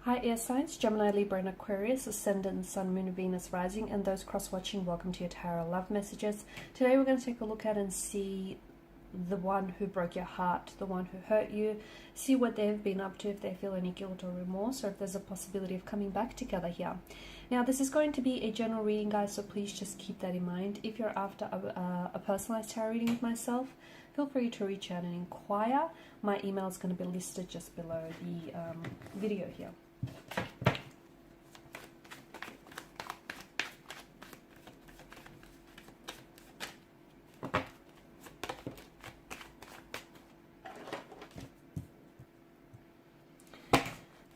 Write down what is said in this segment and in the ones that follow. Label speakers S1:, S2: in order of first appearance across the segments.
S1: Hi air signs, Gemini, Libra and Aquarius, Ascendant, Sun, Moon, Venus, Rising, and those cross-watching, welcome to your tarot love messages. Today we're going to take a look at and see the one who broke your heart, the one who hurt you, see what they've been up to, if they feel any guilt or remorse, or if there's a possibility of coming back together here. Now this is going to be a general reading, guys, so please just keep that in mind. If you're after a personalized tarot reading with myself, feel free to reach out and inquire. My email is going to be listed just below the video here.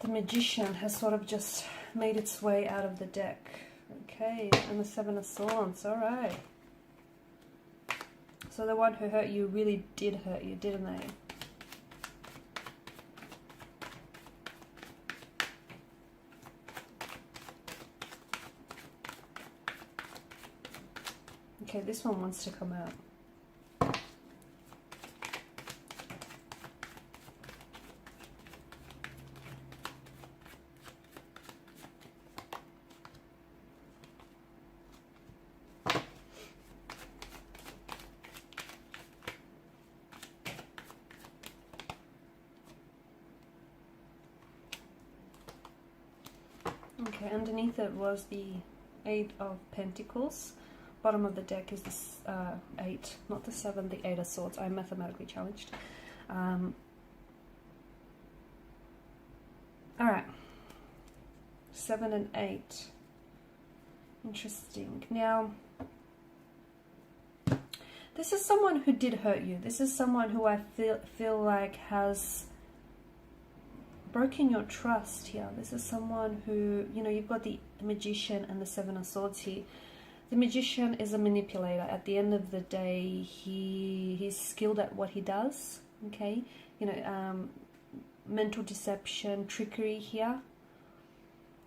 S1: The Magician has sort of just made its way out of the deck. Okay, and the Seven of Swords, alright. So the one who hurt you really did hurt you, didn't they? Okay, this one wants to come out. Okay, underneath it was the Eight of Pentacles. Bottom of the deck is this 8, not the 7, the 8 of Swords. I'm mathematically challenged. Alright. 7 and 8. Interesting. Now, this is someone who did hurt you. This is someone who I feel like has broken your trust here. This is someone who, you know, you've got the Magician and the Seven of Swords here. The Magician is a manipulator. At the end of the day, he's skilled at what he does. Okay, you know, mental deception, trickery here.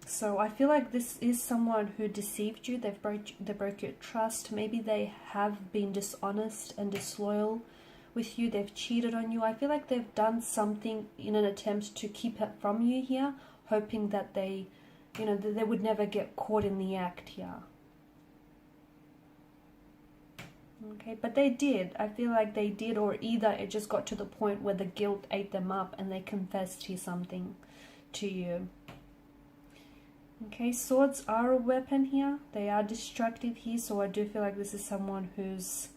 S1: So I feel like this is someone who deceived you. They broke your trust. Maybe they have been dishonest and disloyal with you. They've cheated on you. I feel like they've done something in an attempt to keep it from you here, hoping that they, you know, they would never get caught in the act here. Okay, but they did. I feel like they did, or either it just got to the point where the guilt ate them up and they confessed to something to you. Okay, swords are a weapon here. They are destructive here, so I do feel like this is someone who's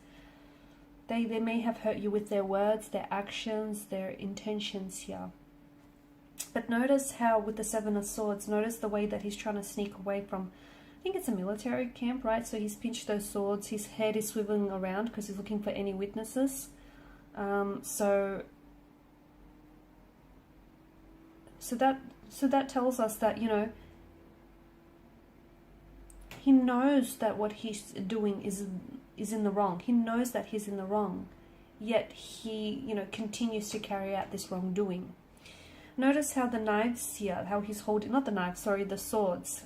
S1: they may have hurt you with their words, their actions, their intentions here. But notice how with the Seven of Swords, notice the way that he's trying to sneak away from, I think it's a military camp, right? So he's pinched those swords, his head is swiveling around because he's looking for any witnesses. So that tells us that, you know, he knows that what he's doing is in the wrong. He knows that he's in the wrong, yet he, you know, continues to carry out this wrongdoing. Notice how the knives here, how he's holding, not the knives, sorry, the swords.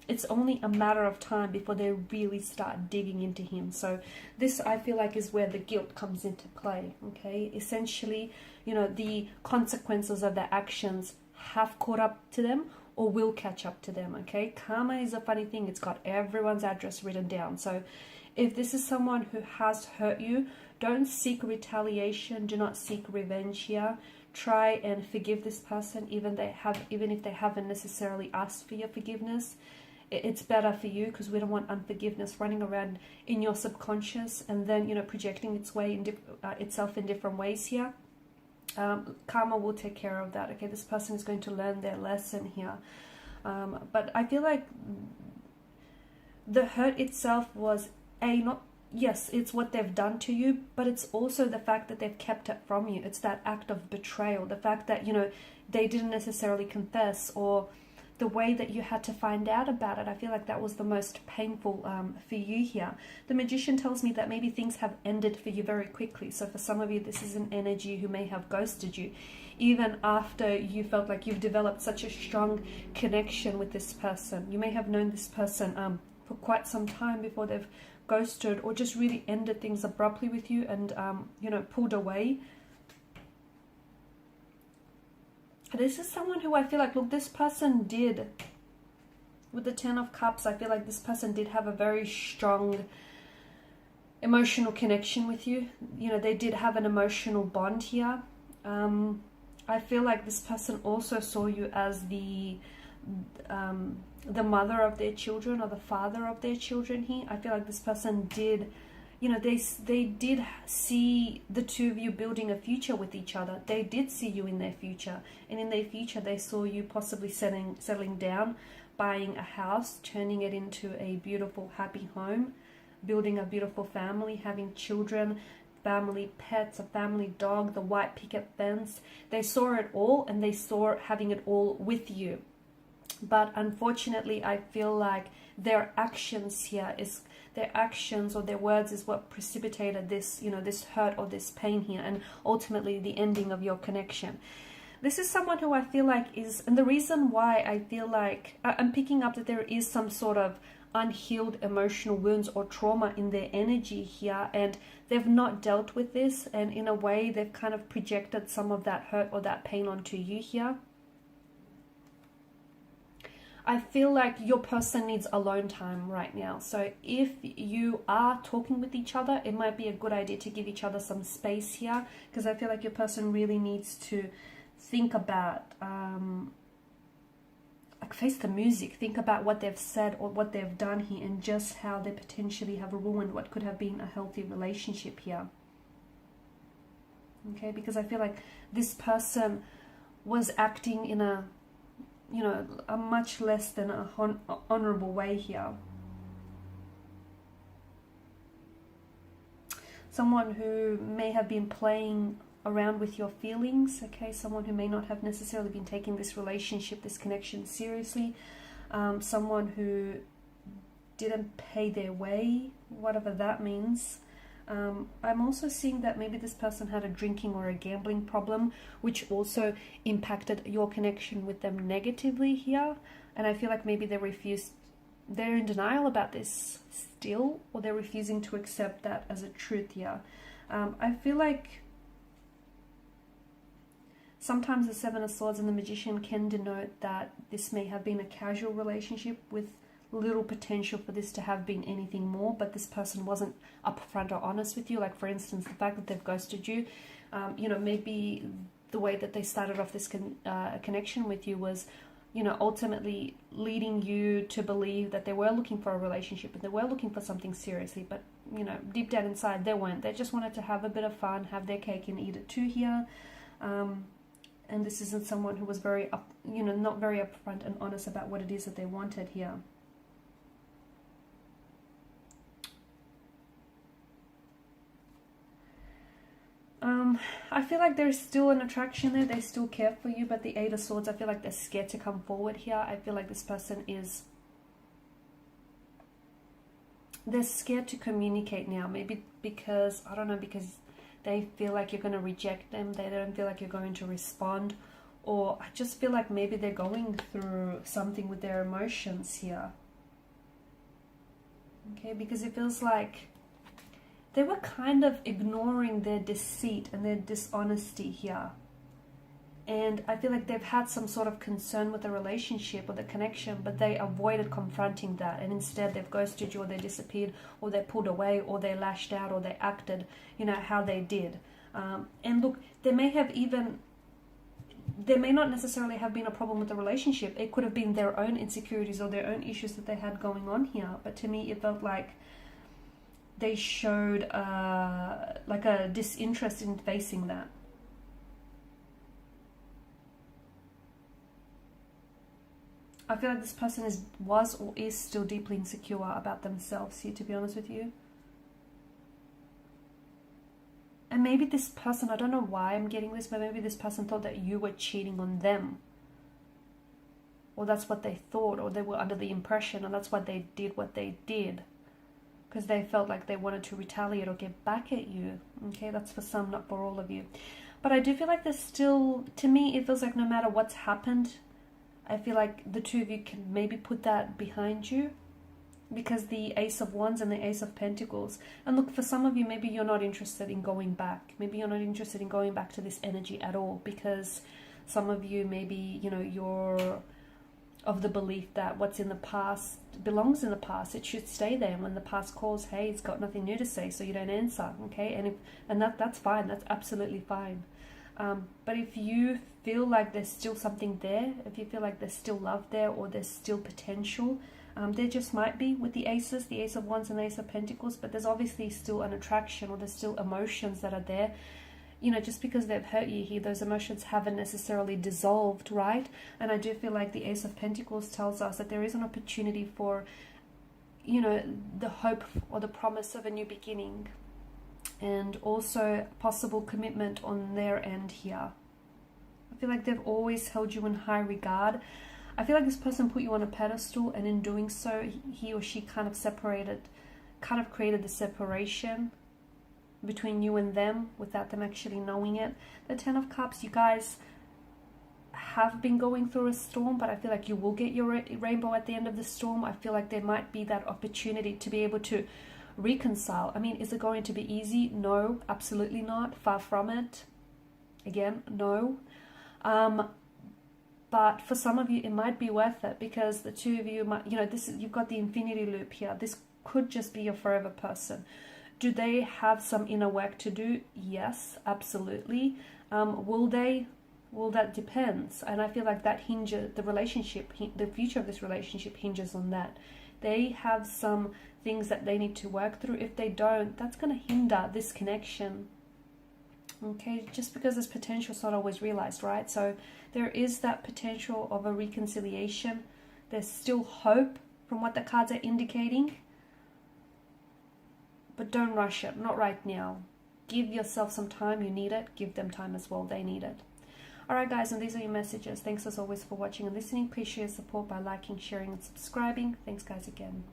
S1: It's only a matter of time before they really start digging into him. So this, I feel like, is where the guilt comes into play. Okay, essentially, you know, the consequences of their actions have caught up to them or will catch up to them. Okay, karma is a funny thing. It's got everyone's address written down. So if this is someone who has hurt you, don't seek retaliation. Do not seek revenge here. Try and forgive this person, even if they haven't necessarily asked for your forgiveness. It's better for you, because we don't want unforgiveness running around in your subconscious and then, you know, projecting itself in different ways here. Karma will take care of that. Okay, this person is going to learn their lesson here. But I feel like the hurt itself was yes, it's what they've done to you, but it's also the fact that they've kept it from you. It's that act of betrayal, the fact that, you know, they didn't necessarily confess, or the way that you had to find out about it. I feel like that was the most painful for you here. The Magician tells me that maybe things have ended for you very quickly. So for some of you, this is an energy who may have ghosted you, even after you felt like you've developed such a strong connection with this person. You may have known this person for quite some time before they've ghosted or just really ended things abruptly with you and, you know, pulled away. This is someone who I feel like, look, this person did, with the Ten of Cups, I feel like this person did have a very strong emotional connection with you. You know, they did have an emotional bond here. I feel like this person also saw you as the mother of their children or the father of their children here. I feel like this person did, you know, they did see the two of you building a future with each other. They did see you in their future, and in their future they saw you possibly settling down, buying a house, turning it into a beautiful, happy home, building a beautiful family, having children, family pets, a family dog, the white picket fence. They saw it all, and they saw having it all with you. But unfortunately, I feel like their actions here is, their actions or their words is what precipitated this, you know, this hurt or this pain here, and ultimately the ending of your connection. This is someone who I feel like is, and the reason why I feel like I'm picking up that there is some sort of unhealed emotional wounds or trauma in their energy here, and they've not dealt with this, and in a way they've kind of projected some of that hurt or that pain onto you here. I feel like your person needs alone time right now. So if you are talking with each other, it might be a good idea to give each other some space here, because I feel like your person really needs to think about, like, face the music, think about what they've said or what they've done here, and just how they potentially have ruined what could have been a healthy relationship here. Okay, because I feel like this person was acting in a, you know, a much less than a honorable way here. Someone who may have been playing around with your feelings, okay? Someone who may not have necessarily been taking this relationship, this connection seriously. Someone who didn't pay their way, whatever that means. I'm also seeing that maybe this person had a drinking or a gambling problem, which also impacted your connection with them negatively here. And I feel like maybe they're in denial about this still, or they're refusing to accept that as a truth here. I feel like sometimes the Seven of Swords and the Magician can denote that this may have been a casual relationship with little potential for this to have been anything more, but this person wasn't upfront or honest with you. Like, for instance, the fact that they've ghosted you, you know, maybe the way that they started off this connection with you was, you know, ultimately leading you to believe that they were looking for a relationship and they were looking for something seriously, but, you know, deep down inside they weren't. They just wanted to have a bit of fun, have their cake and eat it too here. And this isn't someone who was very not very upfront and honest about what it is that they wanted here. I feel like there's still an attraction there. They still care for you, but the Eight of Swords, I feel like they're scared to come forward here. I feel like this person is, they're scared to communicate now. Maybe because, I don't know, because they feel like you're going to reject them. They don't feel like you're going to respond. Or I just feel like maybe they're going through something with their emotions here. Okay, because it feels like they were kind of ignoring their deceit and their dishonesty here. And I feel like they've had some sort of concern with the relationship or the connection, but they avoided confronting that. And instead they've ghosted you, or they disappeared, or they pulled away, or they lashed out, or they acted, you know, how they did. And look, there may not necessarily have been a problem with the relationship. It could have been their own insecurities or their own issues that they had going on here. But to me, it felt like they showed like a disinterest in facing that. I feel like this person was or is still deeply insecure about themselves here, to be honest with you. And maybe this person, I don't know why I'm getting this, but maybe this person thought that you were cheating on them. Or that's what they thought, or they were under the impression, and that's why they did what they did. Because they felt like they wanted to retaliate or get back at you. Okay, that's for some, not for all of you. But I do feel like there's still, to me, it feels like no matter what's happened, I feel like the two of you can maybe put that behind you. Because the Ace of Wands and the Ace of Pentacles. And look, for some of you, maybe you're not interested in going back. Maybe you're not interested in going back to this energy at all. Because Some of you, maybe, you know, you're of the belief that what's in the past belongs in the past. It should stay there. And when the past calls, hey, it's got nothing new to say, so you don't answer, okay? And that's fine. That's absolutely fine. But if you feel like there's still something there, if you feel like there's still love there, or there's still potential, there just might be with the aces, the Ace of Wands and the Ace of Pentacles, but there's obviously still an attraction, or there's still emotions that are there. You know, just because they've hurt you here, those emotions haven't necessarily dissolved, right? And I do feel like the Ace of Pentacles tells us that there is an opportunity for, you know, the hope or the promise of a new beginning, and also possible commitment on their end here. I feel like they've always held you in high regard. I feel like this person put you on a pedestal, and in doing so, he or she kind of created the separation between you and them without them actually knowing it. The Ten of Cups, you guys have been going through a storm, but I feel like you will get your rainbow at the end of the storm. I feel like there might be that opportunity to be able to reconcile. I mean, is it going to be easy? No, absolutely not. Far from it. Again, no. But for some of you, it might be worth it, because the two of you might, you know, you've got the infinity loop here. This could just be your forever person. Do they have some inner work to do? Yes, absolutely. Will they? Well, that depends. And I feel like that hinges, the future of this relationship hinges on that. They have some things that they need to work through. If they don't, that's going to hinder this connection. Okay, just because there's potential, it's not always realized, right? So there is that potential of a reconciliation. There's still hope from what the cards are indicating. But don't rush it, not right now. Give yourself some time, you need it. Give them time as well, they need it. Alright guys, and these are your messages. Thanks as always for watching and listening. Please share your support by liking, sharing and subscribing. Thanks guys again.